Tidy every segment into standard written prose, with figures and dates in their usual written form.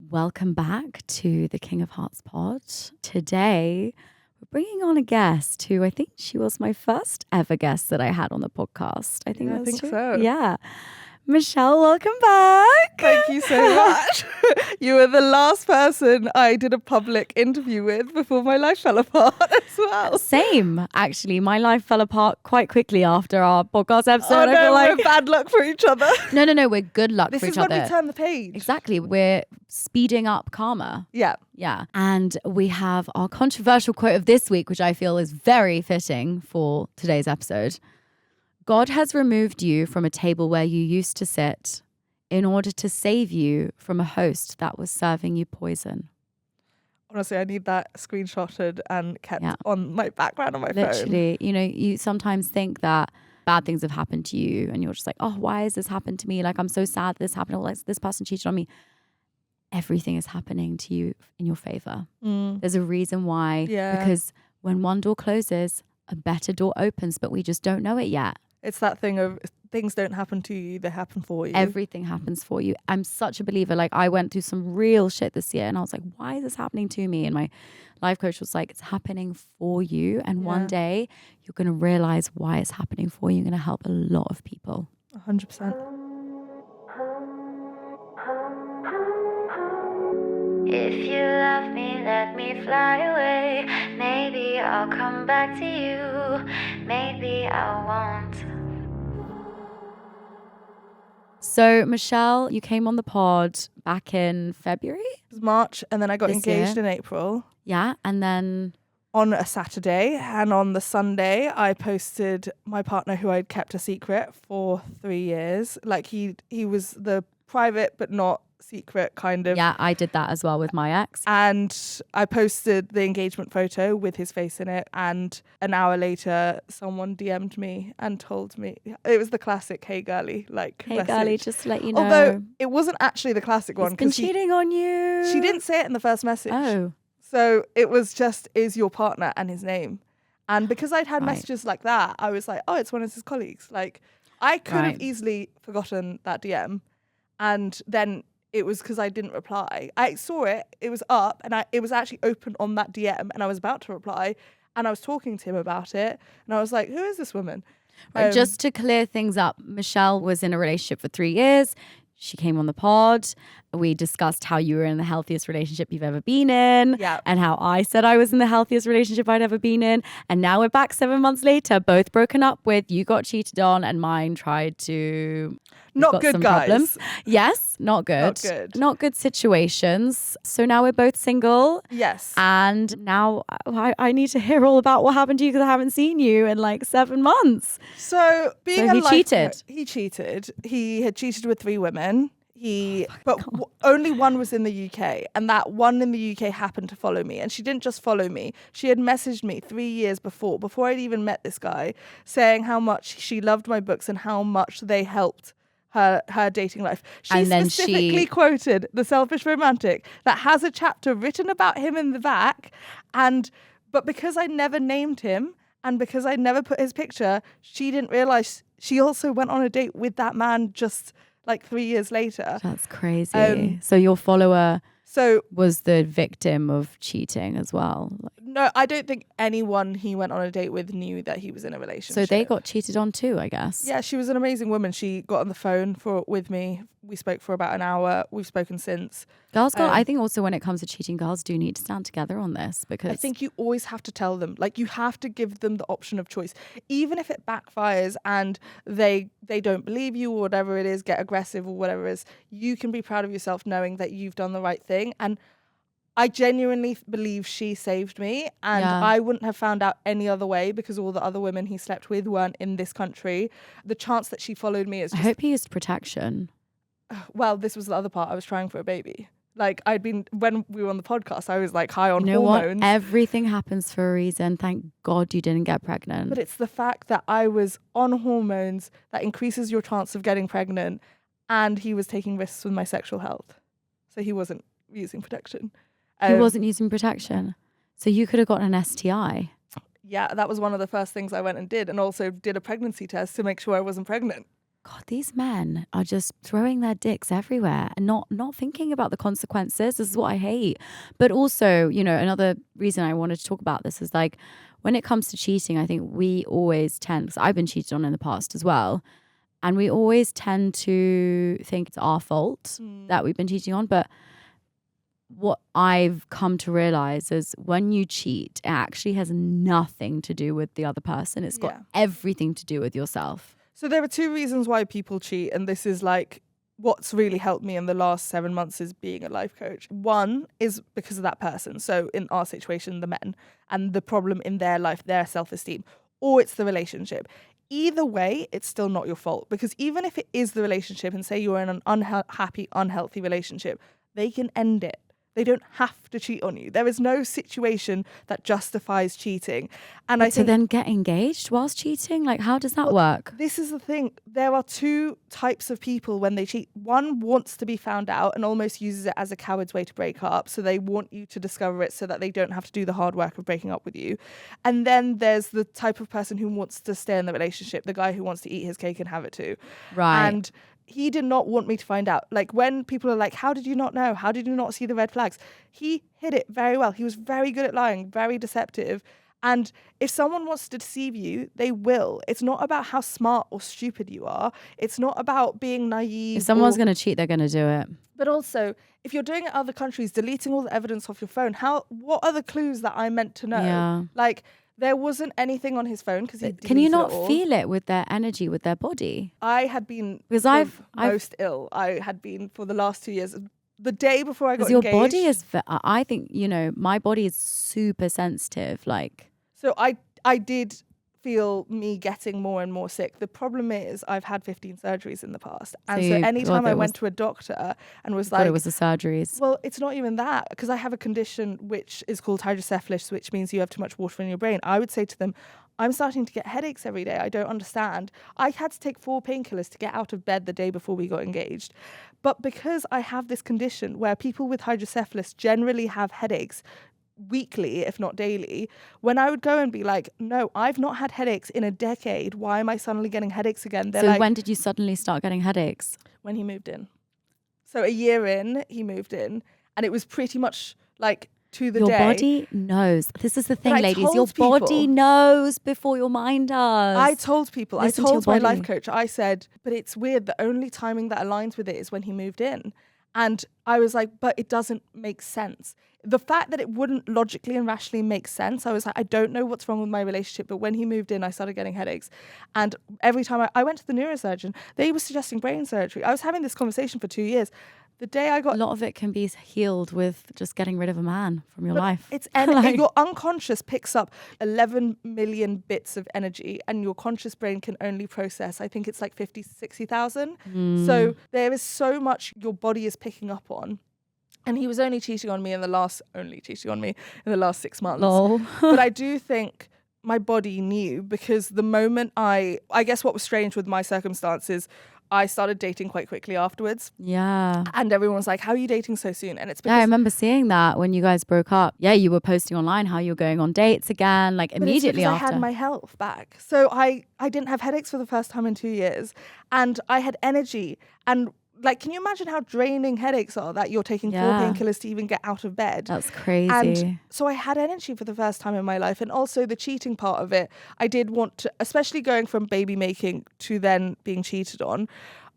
Welcome back to the King of Hearts pod. Today, we're bringing on a guest who I think she was my first ever guest that I had on the podcast. I think that's true. So. Yeah. Michelle, welcome back. Thank you so much. You were the last person I did a public interview with before my life fell apart as well. Same, actually. My life fell apart quite quickly after our podcast episode. Oh no, I feel like we're bad luck for each other. No, we're good luck This for is each when other. we turn the page. Exactly. We're speeding up karma. Yeah. Yeah. And we have our controversial quote of this week, which I feel is very fitting for today's episode. God has removed you from a table where you used to sit in order to save you from a host that was serving you poison. Honestly, I need that screenshotted and kept on my background on my phone. Literally, you know, you sometimes think that bad things have happened to you and you're just like, oh, why has this happened to me? Like, I'm so sad this happened. Or like, this person cheated on me. Everything is happening to you in your favor. There's a reason why. Yeah. Because when one door closes, a better door opens, but we just don't know it yet. It's that thing of things don't happen to you, they happen for you. Everything happens for you. I'm such a believer. Like, I went through some real shit this year and I was like, why is this happening to me? And my life coach was like, it's happening for you. And one day you're going to realize why it's happening for you. You're going to help a lot of people. 100%. If you love me, let me fly away. Maybe I'll come back to you. Maybe I won't. So, Michelle, you came on the pod back in February? It was March, and then I got This engaged year. in April. Yeah. And then On a Saturday, and on the Sunday, I posted my partner who I'd kept a secret for 3 years. Like he was the private but not secret kind of. yeah, I did that as well with my ex. And I posted the engagement photo with his face in it. And an hour later, someone DM'd me and told me it was the classic "Hey girly," like Hey, message. girlie, just to let you know. Although it wasn't actually the classic one He's been because cheating on you. she didn't say it in the first message. Oh. So it was just, is your partner and his name. And because I'd had Right. messages like that, I was like, oh, it's one of his colleagues. Like, I could have Right. easily forgotten that DM. And then it was because I didn't reply. I saw it, it was up, and it was actually open on that DM, and I was about to reply, and I was talking to him about it, and I was like, who is this woman? Right, just to clear things up, Michelle was in a relationship for 3 years. She came on the pod. We discussed how you were in the healthiest relationship you've ever been in. Yeah. And how I said I was in the healthiest relationship I'd ever been in. And now we're back 7 months later, both broken up with. You got cheated on and mine tried to... Not got good, some guys. problems. Yes, not good. Not good. Not good situations. So now we're both single. Yes. And now I need to hear all about what happened to you because I haven't seen you in like 7 months. So being So a he life cheated? coach- he cheated. He had cheated with 3 women. Only one was in the UK, and that one in the UK happened to follow me. And she didn't just follow me; she had messaged me 3 years before I'd even met this guy, saying how much she loved my books and how much they helped her dating life. She And then specifically she- quoted The Selfish Romantic that has a chapter written about him in the back, but because I never named him and because I never put his picture, she didn't realize she also went on a date with that man just like 3 years later. That's crazy. So your follower So was the victim of cheating as well. no, I don't think anyone he went on a date with knew that he was in a relationship. So they got cheated on too, I guess. Yeah, she was an amazing woman. She got on the phone with me. We spoke for about an hour. We've spoken since. Girls got, I think also when it comes to cheating, girls do need to stand together on this because I think you always have to tell them, like you have to give them the option of choice, even if it backfires and they don't believe you or whatever it is, get aggressive or whatever it is. You can be proud of yourself knowing that you've done the right thing. And I genuinely believe she saved me, and I wouldn't have found out any other way because all the other women he slept with weren't in this country. The chance that she followed me is I just, hope he used protection. well, this was the other part. I was trying for a baby. Like when we were on the podcast, I was like high on You know hormones. what? Everything happens for a reason. Thank God you didn't get pregnant. But it's the fact that I was on hormones that increases your chance of getting pregnant, and he was taking risks with my sexual health. So he wasn't using protection. He wasn't using protection. So you could have gotten an STI. Yeah, that was one of the first things I went and did, and also did a pregnancy test to make sure I wasn't pregnant. God, these men are just throwing their dicks everywhere and not thinking about the consequences. This is what I hate. But also, you know, another reason I wanted to talk about this is like when it comes to cheating, I think we always tend, because I've been cheated on in the past as well, and we always tend to think it's our fault that we've been cheating on. But what I've come to realize is when you cheat, it actually has nothing to do with the other person. It's got everything to do with yourself. So there are two reasons why people cheat, and this is like what's really helped me in the last 7 months is being a life coach. One is because of that person. So in our situation, the men, and the problem in their life, their self-esteem, or it's the relationship. Either way, it's still not your fault, because even if it is the relationship and say you're in an unhappy, unhealthy relationship, they can end it. They don't have to cheat on you. There is no situation that justifies cheating. And I think, to then get engaged whilst cheating? Like, how does that work? This is the thing. There are two types of people when they cheat. One wants to be found out and almost uses it as a coward's way to break up. So they want you to discover it so that they don't have to do the hard work of breaking up with you. And then there's the type of person who wants to stay in the relationship, the guy who wants to eat his cake and have it too. Right. And he did not want me to find out. Like when people are like, how did you not know? How did you not see the red flags? He hid it very well. He was very good at lying, very deceptive. And if someone wants to deceive you, they will. It's not about how smart or stupid you are. It's not about being naive. If someone's going to cheat, they're going to do it. But also, if you're doing it in other countries, deleting all the evidence off your phone, what are the clues that I meant to know? Yeah. Like, there wasn't anything on his phone because he deleted it all. Can you not feel it with their energy, with their body? I had been most ill. I had been for the last 2 years. The day before I got engaged. Because your body is, I think, you know, my body is super sensitive. Like, so I did feel me getting more and more sick. The problem is I've had 15 surgeries in the past. And so anytime I went to a doctor and was like... it was the surgeries. Well, it's not even that, because I have a condition which is called hydrocephalus, which means you have too much water in your brain. I would say to them, I'm starting to get headaches every day. I don't understand. I had to take 4 painkillers to get out of bed the day before we got engaged. But because I have this condition where people with hydrocephalus generally have headaches weekly, if not daily, when I would go and be like, no, I've not had headaches in a decade. Why am I suddenly getting headaches again? They're like, when did you suddenly start getting headaches? When he moved in. So a year in, he moved in, and it was pretty much like to the day. Your body knows. This is the thing, ladies. Your people, body knows before your mind does. I told people, I told my life coach, I said, but it's weird. The only timing that aligns with it is when he moved in. And I was like, but it doesn't make sense. The fact that it wouldn't logically and rationally make sense, I was like, I don't know what's wrong with my relationship. But when he moved in, I started getting headaches. And every time I went to the neurosurgeon, they were suggesting brain surgery. I was having this conversation for 2 years. The day I got... A lot of it can be healed with just getting rid of a man from your life. It's your unconscious picks up 11 million bits of energy and your conscious brain can only process, I think it's like 50, 60,000. So there is so much your body is picking up on. And he was only cheating on me in the last 6 months. Lol. But I do think my body knew, because the moment I guess what was strange with my circumstances, I started dating quite quickly afterwards. Yeah. And everyone's like, how are you dating so soon? And it's because... Yeah, I remember seeing that when you guys broke up. Yeah, you were posting online how you were going on dates again, like immediately after. I had my health back. So I didn't have headaches for the first time in 2 years. And I had energy. And like, can you imagine how draining headaches are, that you're taking 4 painkillers to even get out of bed? That's crazy. And so I had energy for the first time in my life. And also the cheating part of it, I did want to, especially going from baby making to then being cheated on,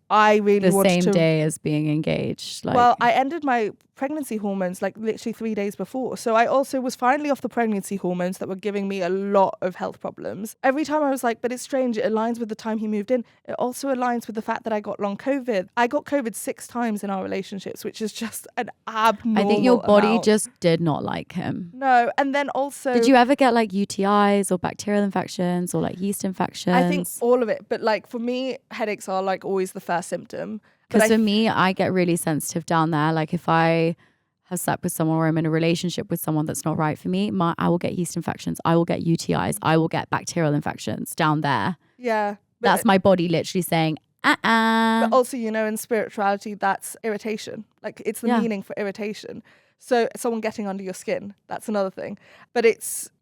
I really wanted to... The same day as being engaged. Like... Well, I ended my pregnancy hormones like literally 3 days before. So I also was finally off the pregnancy hormones that were giving me a lot of health problems. Every time I was like, but it's strange, it aligns with the time he moved in. It also aligns with the fact that I got long COVID. I got COVID 6 times in our relationships, which is just an abnormal I think your body amount. just did not like him. No, and then also... Did you ever get like UTIs or bacterial infections or like yeast infections? I think all of it. But like for me, headaches are like always the first symptom. Because for me, I get really sensitive down there. Like if I have slept with someone or I'm in a relationship with someone that's not right for me, I will get yeast infections. I will get UTIs. I will get bacterial infections down there. Yeah. That's my body literally saying, But also, you know, in spirituality, that's irritation. Like it's the meaning for irritation. So someone getting under your skin, that's another thing. But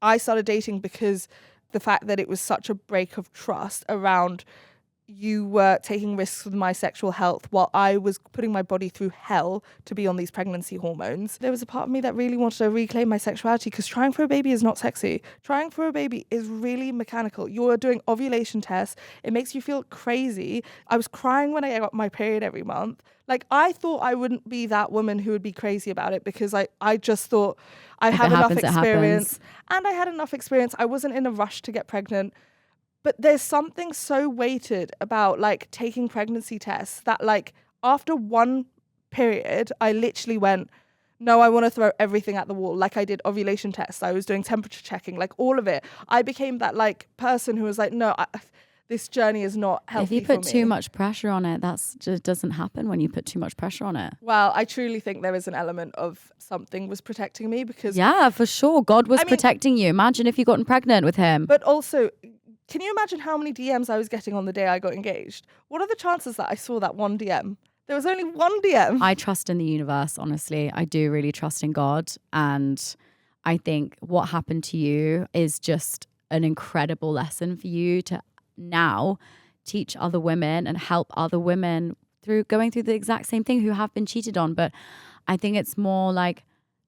I started dating because the fact that it was such a break of trust around... you were taking risks with my sexual health while I was putting my body through hell to be on these pregnancy hormones. There was a part of me that really wanted to reclaim my sexuality, because trying for a baby is not sexy. Trying for a baby is really mechanical. You're doing ovulation tests. It makes you feel crazy. I was crying when I got my period every month. Like, I thought I wouldn't be that woman who would be crazy about it, because I just thought I have enough experience. And I had enough experience. I wasn't in a rush to get pregnant. But there's something so weighted about like taking pregnancy tests that like after one period, I literally went, no, I want to throw everything at the wall. Like, I did ovulation tests. I was doing temperature checking, like all of it. I became that like person who was like, no, this journey is not healthy for me. If you put too much pressure on it, that's just doesn't happen when you put too much pressure on it. Well, I truly think there is an element of something was protecting me, because... Yeah, for sure. God was protecting you. Imagine if you gotten pregnant with him. But also... Can you imagine how many DMs I was getting on the day I got engaged? What are the chances that I saw that one DM? There was only one DM. I trust in the universe, honestly. I do really trust in God. And I think what happened to you is just an incredible lesson for you to now teach other women and help other women through going through the exact same thing who have been cheated on. But I think it's more like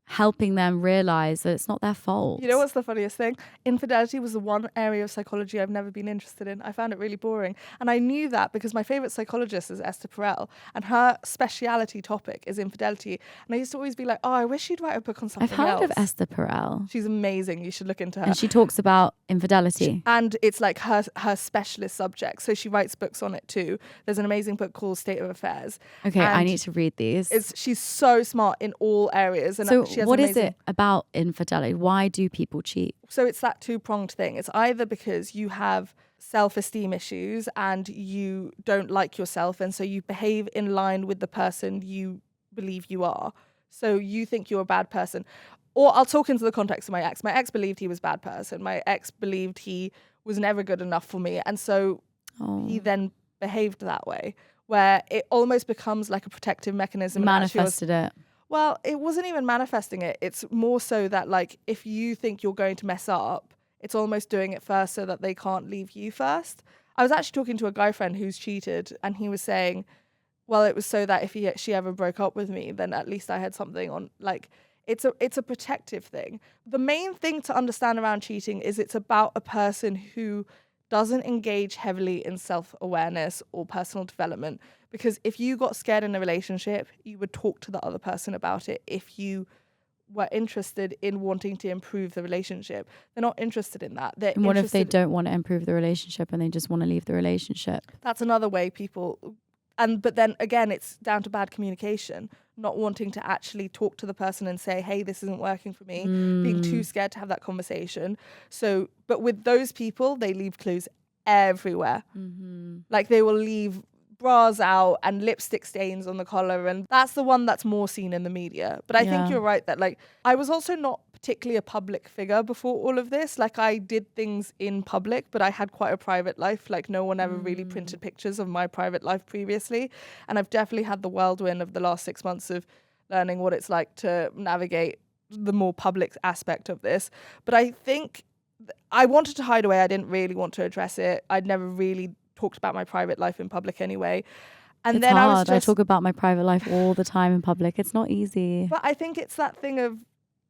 helping them realize that it's not their fault. You know what's the funniest thing? Infidelity was the one area of psychology I've never been interested in. I found it really boring. And I knew that because my favorite psychologist is Esther Perel, and her speciality topic is infidelity. And I used to always be like, oh, I wish she'd write a book on something else. I've heard of Esther Perel. She's amazing. You should look into her. And she talks about infidelity. And it's like her specialist subject. So she writes books on it too. There's an amazing book called State of Affairs. Okay, I need to read these. She's so smart in all areas. And so she has what is it about infidelity? Why do people cheat? So it's that two-pronged thing. It's either because you have self-esteem issues and you don't like yourself, and so you behave in line with the person you believe you are. So you think you're a bad person. Or I'll talk into the context of my ex. My ex believed he was a bad person. My ex believed he was never good enough for me. And so he then behaved that way, where it almost becomes like a protective mechanism. Manifested it. Well, it wasn't even manifesting it. It's more so that, like, if you think you're going to mess up, it's almost doing it first so that they can't leave you first. I was actually talking to a guy friend who's cheated, and he was saying, well, it was so that if she ever broke up with me, then at least I had something on, like, it's a protective thing. The main thing to understand around cheating is it's about a person who doesn't engage heavily in self-awareness or personal development. Because if you got scared in a relationship, you would talk to the other person about it. If you were interested in wanting to improve the relationship, they're not interested in that. And what if they don't want to improve the relationship and they just want to leave the relationship? That's another way people... But then again, it's down to bad communication, not wanting to actually talk to the person and say, hey, this isn't working for me, being too scared to have that conversation. So, but with those people, they leave clues everywhere. Like, they will leave bras out and lipstick stains on the collar, and that's the one that's more seen in the media. But I think you're right that, like, I was also not particularly a public figure before all of this. Like, I did things in public, but I had quite a private life. Like, no one ever really printed pictures of my private life previously. And I've definitely had the whirlwind of the last 6 months of learning what it's like to navigate the more public aspect of this. But I think I wanted to hide away. I didn't really want to address it. I'd never really talked about my private life in public anyway. And it's then hard. I talk about my private life all the time in public. It's not easy. But I think it's that thing of,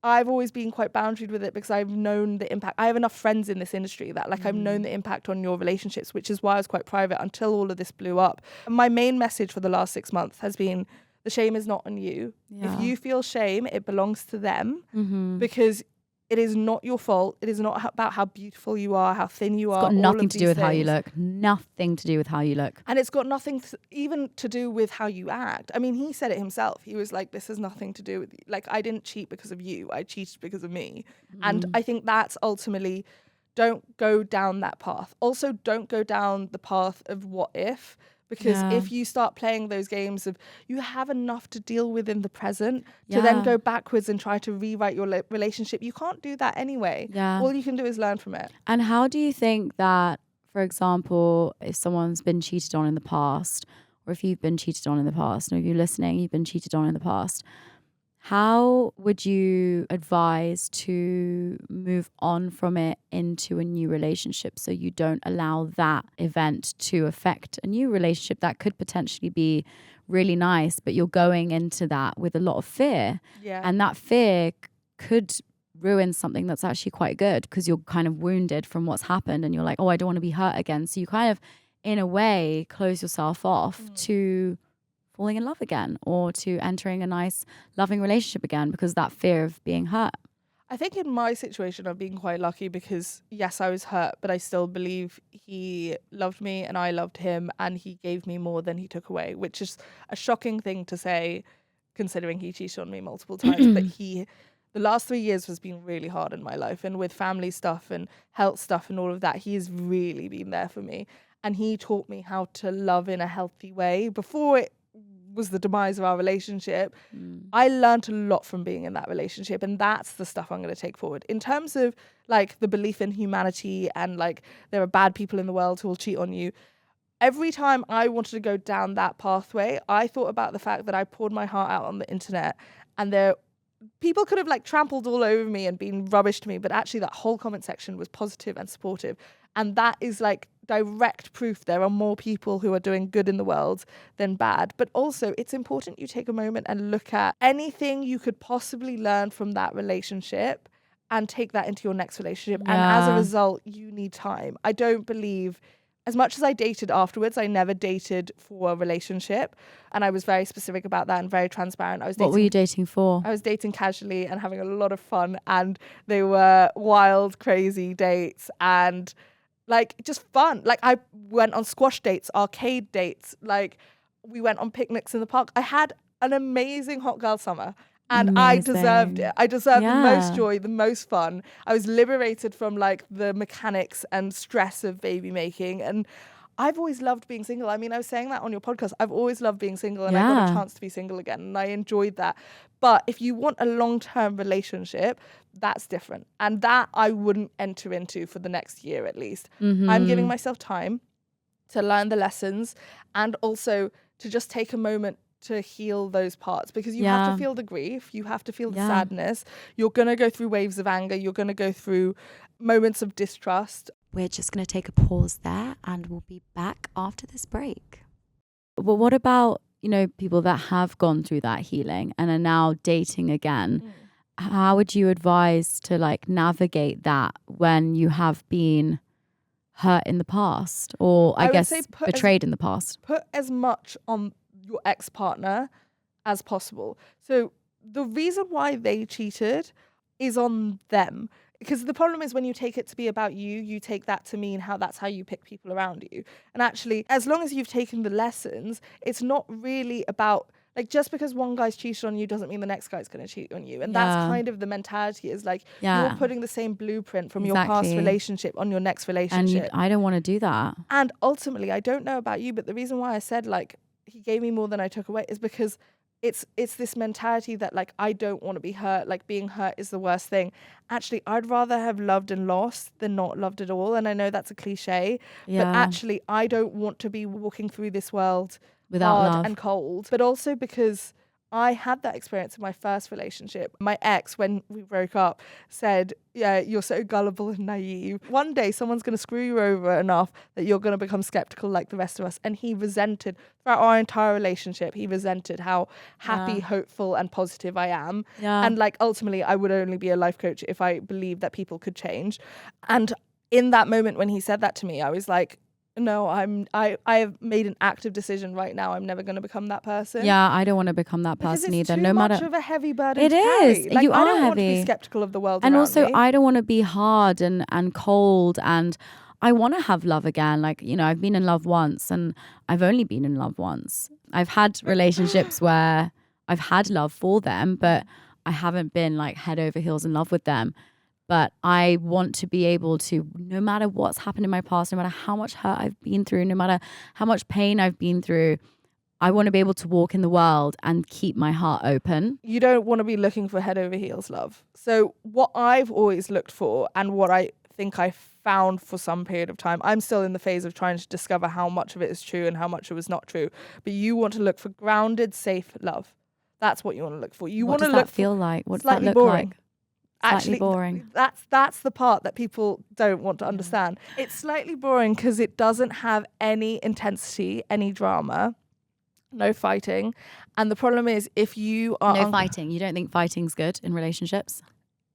I've always been quite boundaried with it because I've known the impact. I have enough friends in this industry that, like, I've known the impact on your relationships, which is why I was quite private until all of this blew up. And my main message for the last 6 months has been, the shame is not on you. If you feel shame, it belongs to them, because it is not your fault. It is not about how beautiful you are, how thin you are. It's got nothing to do with how you look. Nothing to do with how you look. And it's got nothing even to do with how you act. I mean, he said it himself. He was like, this has nothing to do with you. Like, I didn't cheat because of you. I cheated because of me. And I think that's ultimately, don't go down that path. Also, don't go down the path of what if. Because if you start playing those games of, you have enough to deal with in the present, to then go backwards and try to rewrite your relationship, you can't do that anyway. All you can do is learn from it. And how do you think that, for example, if someone's been cheated on in the past, or if you've been cheated on in the past, or if you're listening, you've been cheated on in the past, How would you advise to move on from it into a new relationship so you don't allow that event to affect a new relationship that could potentially be really nice, but you're going into that with a lot of fear? Yeah. And that fear could ruin something that's actually quite good because you're kind of wounded from what's happened and you're like, oh, I don't want to be hurt again. So you kind of, in a way, close yourself off to falling in love again or to entering a nice loving relationship again because that fear of being hurt. I think in my situation, I've been quite lucky because, yes, I was hurt, but I still believe he loved me and I loved him and he gave me more than he took away, which is a shocking thing to say considering he cheated on me multiple times. But the last 3 years has been really hard in my life, and with family stuff and health stuff and all of that, he has really been there for me. And he taught me how to love in a healthy way. Before it was the demise of our relationship, I learned a lot from being in that relationship, and that's the stuff I'm going to take forward. In terms of like the belief in humanity and like there are bad people in the world who will cheat on you, every time I wanted to go down that pathway, I thought about the fact that I poured my heart out on the internet and people could have like trampled all over me and been rubbish to me, but actually that whole comment section was positive and supportive. And that is like direct proof there are more people who are doing good in the world than bad. But also it's important you take a moment and look at anything you could possibly learn from that relationship and take that into your next relationship. And as a result, you need time. I don't believe, as much as I dated afterwards, I never dated for a relationship. And I was very specific about that and very transparent. What were you dating for? I was dating casually and having a lot of fun. And they were wild, crazy dates and like just fun. Like I went on squash dates, arcade dates. Like we went on picnics in the park. I had an amazing hot girl summer. And I deserved it. I deserved the most joy, the most fun. I was liberated from like the mechanics and stress of baby making. And I've always loved being single. I mean, I was saying that on your podcast. I've always loved being single and I got a chance to be single again. And I enjoyed that. But if you want a long-term relationship, that's different. And that I wouldn't enter into for the next year at least. I'm giving myself time to learn the lessons and also to just take a moment to heal those parts, because you have to feel the grief, you have to feel the sadness, you're going to go through waves of anger, you're going to go through moments of distrust. We're just going to take a pause there and we'll be back after this break. Well, what about, people that have gone through that healing and are now dating again? How would you advise to like navigate that when you have been hurt in the past or I guess betrayed in the past? Put as much on your ex-partner as possible. So the reason why they cheated is on them, because the problem is when you take it to be about you, you take that to mean that's how you pick people around you. And actually, as long as you've taken the lessons, it's not really about like just because one guy's cheated on you doesn't mean the next guy's going to cheat on you. And that's kind of the mentality, is like you're putting the same blueprint from your past relationship on your next relationship. And I don't want to do that. And ultimately, I don't know about you, but the reason why I said like he gave me more than I took away is because it's this mentality that like I don't want to be hurt, like being hurt is the worst thing. Actually, I'd rather have loved and lost than not loved at all. And I know that's a cliche, but actually I don't want to be walking through this world without hard love and cold. But also because I had that experience in my first relationship. My ex, when we broke up, said, yeah, you're so gullible and naive. One day someone's going to screw you over enough that you're going to become skeptical like the rest of us. And he resented, throughout our entire relationship, he resented how happy, hopeful and positive I am. And like ultimately I would only be a life coach if I believed that people could change. And in that moment when he said that to me, I was like, no, I have made an active decision right now. I'm never going to become that person. Yeah, I don't want to become that person either. No matter, too much of a heavy burden. It is. Like, you are I don't heavy. want to be skeptical of the world and around also me. I don't want to be hard and cold, and I want to have love again. Like, I've been in love once and I've only been in love once. I've had relationships where I've had love for them, but I haven't been like head over heels in love with them. But I want to be able to, no matter what's happened in my past, no matter how much hurt I've been through, no matter how much pain I've been through, I want to be able to walk in the world and keep my heart open. You don't want to be looking for head over heels love. So what I've always looked for, and what I think I found for some period of time, I'm still in the phase of trying to discover how much of it is true and how much of it is not true. But you want to look for grounded, safe love. That's what you want to look for. You What want to does look that feel like? What does that slightly look boring. like? Slightly boring. That's the part that people don't want to understand. It's slightly boring because it doesn't have any intensity, any drama, no fighting. And the problem is if you are No fighting. You don't think fighting's good in relationships?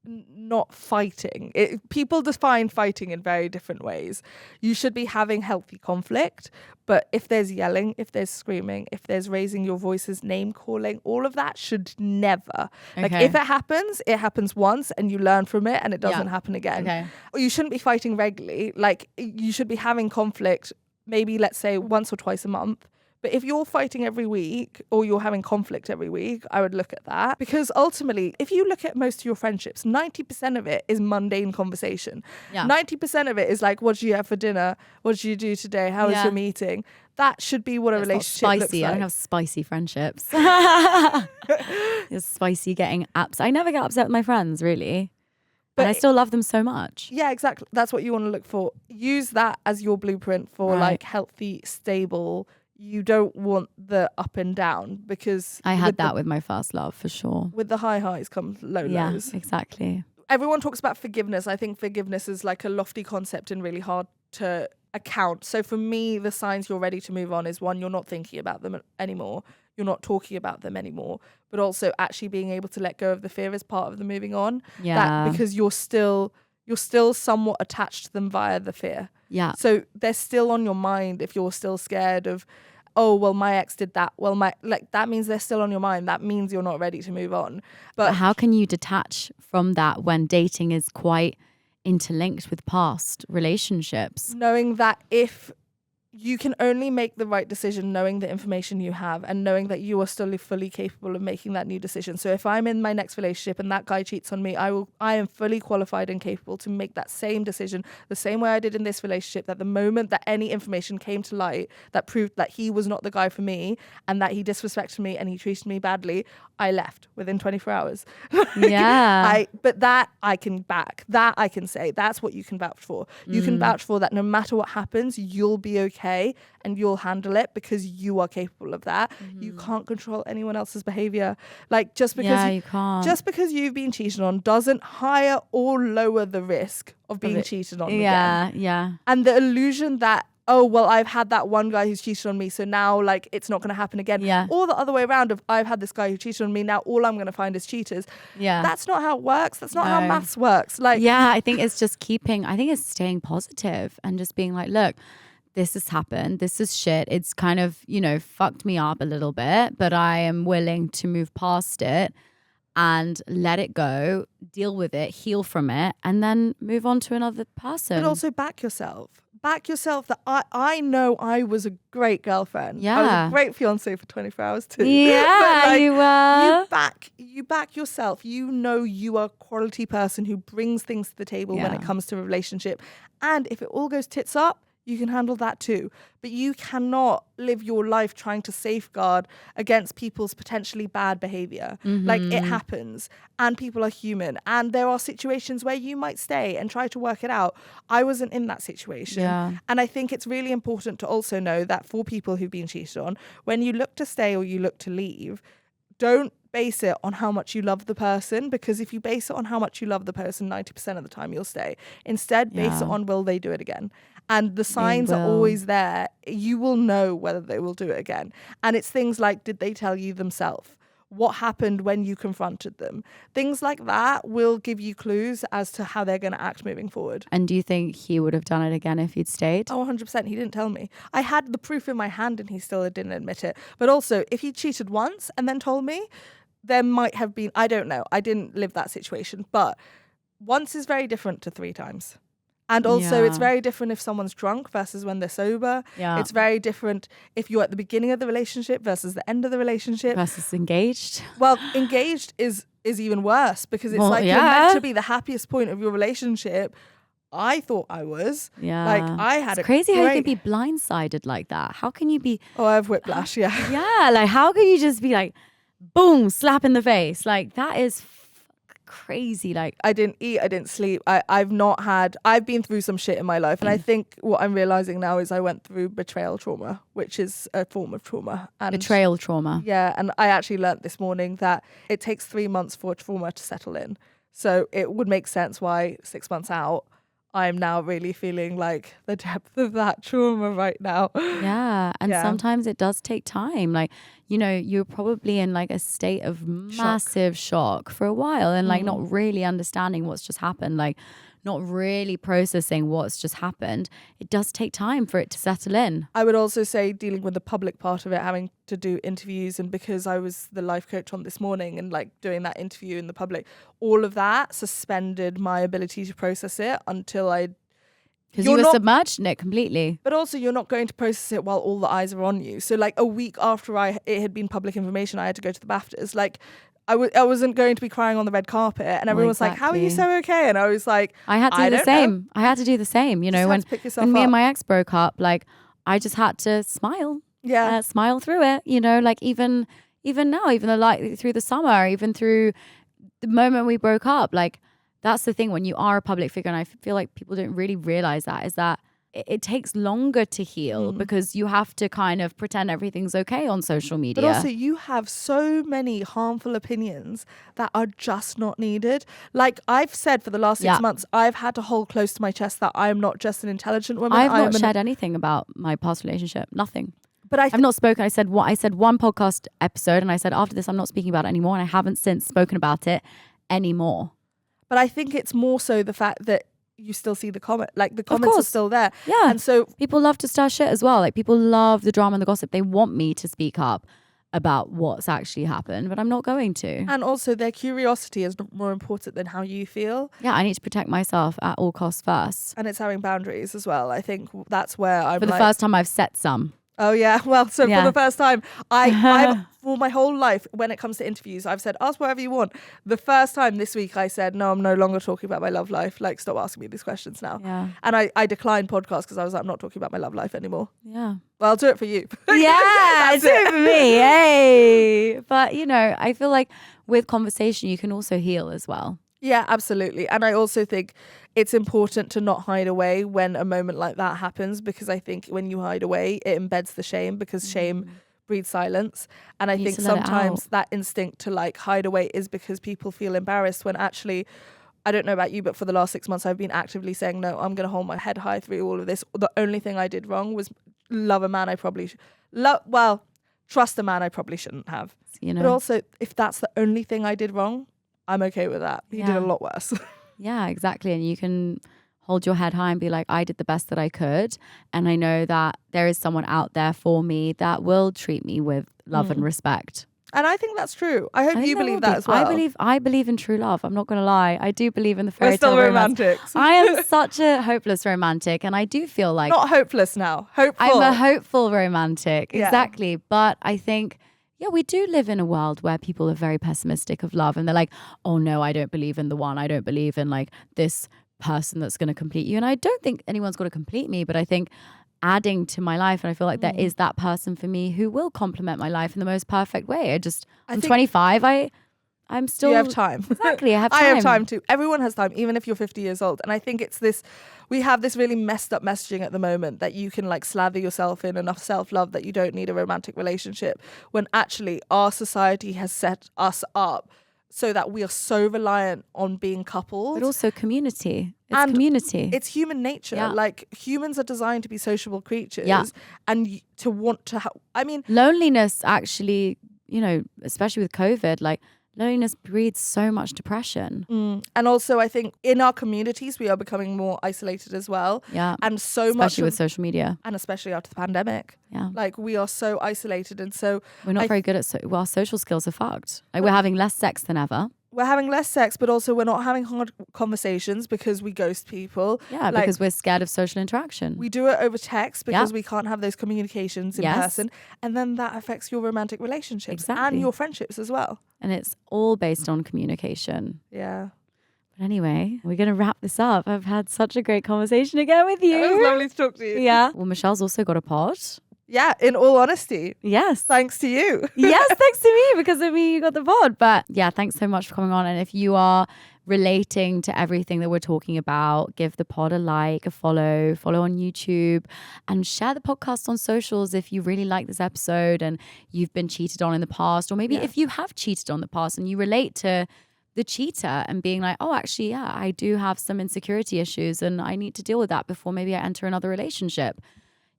not fighting. People define fighting in very different ways. You should be having healthy conflict, but if there's yelling, if there's screaming, if there's raising your voices, name calling, all of that should never. Like if it happens once and you learn from it and it doesn't happen again. Okay. Or you shouldn't be fighting regularly. Like you should be having conflict maybe, let's say, once or twice a month. But if you're fighting every week or you're having conflict every week, I would look at that. Because ultimately, if you look at most of your friendships, 90% of it is mundane conversation. Yeah. 90% of it is like, what did you have for dinner? What did you do today? How was your meeting? That should be what a relationship looks like. I don't have spicy friendships. It's spicy getting upset. I never get upset with my friends, really. But I still love them so much. Yeah, exactly. That's what you want to look for. Use that as your blueprint for like healthy, stable. You don't want the up and down because I had that with my first love for sure. With the high highs comes low lows. Yeah, exactly. Everyone talks about forgiveness. I think forgiveness is like a lofty concept and really hard to account. So for me, the signs you're ready to move on is one, you're not thinking about them anymore. You're not talking about them anymore. But also actually being able to let go of the fear is part of the moving on. Yeah. Because you're still somewhat attached to them via the fear. Yeah. So they're still on your mind if you're still scared of, oh, well, my ex did that. Well, that means they're still on your mind. That means you're not ready to move on. But how can you detach from that when dating is quite interlinked with past relationships? Knowing that if you can only make the right decision knowing the information you have and knowing that you are still fully capable of making that new decision. So if I'm in my next relationship and that guy cheats on me, I am fully qualified and capable to make that same decision the same way I did in this relationship, that the moment that any information came to light that proved that he was not the guy for me and that he disrespected me and he treated me badly, I left within 24 hours. Yeah. But that I can back. That I can say. That's what you can vouch for. You can vouch for that no matter what happens, you'll be okay and you'll handle it because you are capable of that. You can't control anyone else's behavior. Like just because you can't. Just because you've been cheated on doesn't higher or lower the risk of being cheated on again. Yeah. And the illusion that, oh, well, I've had that one guy who's cheated on me, so now like it's not going to happen again. Yeah. Or the other way around of I've had this guy who cheated on me, now all I'm going to find is cheaters. Yeah. That's not how it works. That's not how maths works. Like, yeah, I think it's just it's staying positive and just being like, look, this has happened. This is shit. It's kind of, fucked me up a little bit, but I am willing to move past it and let it go, deal with it, heal from it, and then move on to another person. But also back yourself. Back yourself that I know I was a great girlfriend. Yeah. I was a great fiance for 24 hours too. Yeah, you were. You back yourself. You know you are a quality person who brings things to the table when it comes to a relationship. And if it all goes tits up, you can handle that too. But you cannot live your life trying to safeguard against people's potentially bad behavior. Like it happens and people are human and there are situations where you might stay and try to work it out. I wasn't in that situation. Yeah. And I think it's really important to also know that for people who've been cheated on, when you look to stay or you look to leave, don't base it on how much you love the person, because if you base it on how much you love the person, 90% of the time you'll stay. Instead, base it on will they do it again? And the signs are always there. You will know whether they will do it again. And it's things like, did they tell you themselves? What happened when you confronted them? Things like that will give you clues as to how they're going to act moving forward. And do you think he would have done it again if you'd stayed? Oh, 100%. He didn't tell me. I had the proof in my hand and he still didn't admit it. But also, if he cheated once and then told me, there might have been, I don't know. I didn't live that situation. But once is very different to 3 times. And also it's very different if someone's drunk versus when they're sober. Yeah. It's very different if you're at the beginning of the relationship versus the end of the relationship. Versus engaged. Well, engaged is even worse because it's you're meant to be the happiest point of your relationship. I thought I was. Yeah. Like I had it's crazy how you can be blindsided like that. How can you be... Oh, I have whiplash, yeah. Yeah, like how can you just be like, boom, slap in the face? Like that is crazy. Like, I didn't eat, I didn't sleep. I've been through some shit in my life. And I think what I'm realizing now is I went through betrayal trauma, which is a form of trauma. And betrayal trauma. yeah, and I actually learnt this morning that it takes 3 months for trauma to settle in. So it would make sense why 6 months out, I'm now really feeling like the depth of that trauma right now. Yeah. And sometimes it does take time. Like, you know, you're probably in like a state of massive shock for a while and like not really understanding what's just happened. Like, not really processing what's just happened. It does take time for it to settle in. I would also say dealing with the public part of it, having to do interviews, and because I was the life coach on This Morning and like doing that interview in the public, all of that suspended my ability to process it until because you were submerged in it completely. But also you're not going to process it while all the eyes are on you. So like a week after it had been public information, I had to go to the BAFTAs. Like I wasn't going to be crying on the red carpet, and everyone was like, "How are you so okay?" And I was like, I had to do the same. I had to do the same. You know, when me and my ex broke up, like I just had to smile. Yeah, smile through it. You know, like even now, even like through the summer, even through the moment we broke up, like that's the thing when you are a public figure, and I feel like people don't really realize that is that it takes longer to heal because you have to kind of pretend everything's okay on social media. But also you have so many harmful opinions that are just not needed. Like I've said for the last 6 months, I've had to hold close to my chest that I am not just an intelligent woman. I've not shared anything about my past relationship. Nothing. But I've not spoken. I said one podcast episode and I said after this I'm not speaking about it anymore, and I haven't since spoken about it anymore. But I think it's more so the fact that you still see the comment, like the comments are still there. Yeah. And so people love to stir shit as well. Like people love the drama and the gossip. They want me to speak up about what's actually happened, but I'm not going to. And also their curiosity is more important than how you feel. Yeah, I need to protect myself at all costs first. And it's having boundaries as well. I think that's where I'm for the first time I've set some. Oh yeah, well, so for the first time, I've for my whole life, when it comes to interviews, I've said, ask whatever you want. The first time this week, I said, no, I'm no longer talking about my love life. Like, stop asking me these questions now. Yeah. And I declined podcasts because I was like, I'm not talking about my love life anymore. Yeah. Well, I'll do it for you. Yeah, do it for me. Hey. But, you know, I feel like with conversation, you can also heal as well. Yeah, absolutely. And I also think it's important to not hide away when a moment like that happens, because I think when you hide away, it embeds the shame, because shame breeds silence. And I think sometimes that instinct to like hide away is because people feel embarrassed when actually, I don't know about you, but for the last 6 months, I've been actively saying, no, I'm going to hold my head high through all of this. The only thing I did wrong was love a man I probably trust a man I probably shouldn't have. You know? But also, if that's the only thing I did wrong, I'm okay with that. He did a lot worse. Yeah, exactly. And you can hold your head high and be like, I did the best that I could. And I know that there is someone out there for me that will treat me with love and respect. And I think that's true. I hope you believe that as well. I believe in true love. I'm not going to lie. I do believe in the fairy tale romance. We're still romantics. I am such a hopeless romantic. And I do feel like... Not hopeless now. Hopeful. I'm a hopeful romantic. Yeah. Exactly. But I think... Yeah, we do live in a world where people are very pessimistic of love, and they're like, oh no, I don't believe in the one. I don't believe in like this person that's going to complete you. And I don't think anyone's going to complete me, but I think adding to my life, and I feel like there is that person for me who will complement my life in the most perfect way. I'm 25. I'm still... You have time. Exactly, I have time. I have time too. Everyone has time, even if you're 50 years old. And I think it's this, we have this really messed up messaging at the moment that you can like slather yourself in enough self-love that you don't need a romantic relationship, when actually our society has set us up so that we are so reliant on being coupled. But also community. It's community. It's human nature. Yeah. Like humans are designed to be sociable creatures. Yeah. And to want to loneliness actually, you know, especially with COVID, like loneliness breeds so much depression. And also I think in our communities, we are becoming more isolated as well. Yeah. And especially with social media. And especially after the pandemic. Yeah. Like we are so isolated, and so we're not very good at our social skills are fucked. Like we're having less sex than ever. We're having less sex, but also we're not having hard conversations because we ghost people. Yeah, like, because we're scared of social interaction. We do it over text because we can't have those communications in person. And then that affects your romantic relationships and your friendships as well. And it's all based on communication. Yeah. But anyway, we're going to wrap this up. I've had such a great conversation again with you. It was lovely to talk to you. Yeah. Well, Michelle's also got a pod. yeah, in all honesty, Yes. thanks to you. Yes, thanks to me. Because of me, you got the pod. But yeah, thanks so much for coming on. And if you are relating to everything that we're talking about, give the pod a like, a follow on YouTube, and share the podcast on socials if you really like this episode and you've been cheated on in the past, or maybe if you have cheated on the past and you relate to the cheater and being like, oh, actually, yeah, I do have some insecurity issues and I need to deal with that before maybe I enter another relationship.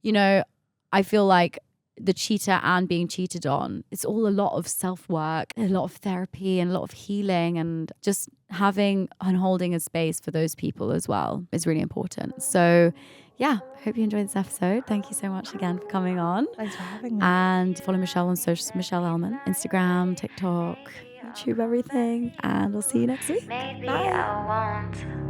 You know, I feel like the cheater and being cheated on, it's all a lot of self-work, a lot of therapy and a lot of healing, and just having and holding a space for those people as well is really important. So yeah, I hope you enjoyed this episode. Thank you so much again for coming on. Thanks for having me. And follow Michelle on socials, Michelle Elman, Instagram, TikTok, YouTube, everything. And we'll see you next week. Maybe Bye. I won't.